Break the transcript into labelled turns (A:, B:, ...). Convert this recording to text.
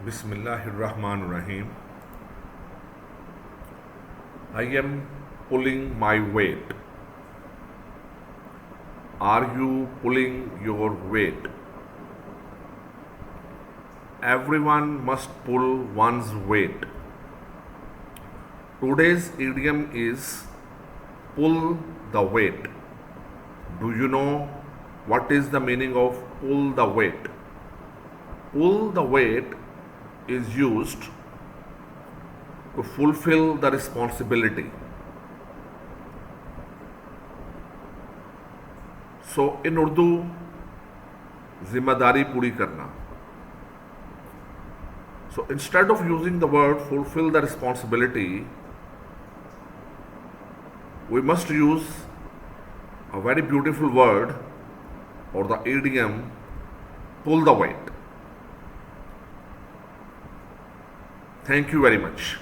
A: Bismillahirrahmanirrahim. I am pulling my weight. Are you pulling your weight? Everyone must pull one's weight. Today's idiom is pull the weight. Do you know what is the meaning of pull the weight? Pull the weight is used to fulfill the responsibility. So in Urdu, जिम्मेदारी पूरी करना. So instead of using the word fulfill the responsibility, we must use a very beautiful word or the idiom pull the weight. Thank you very much.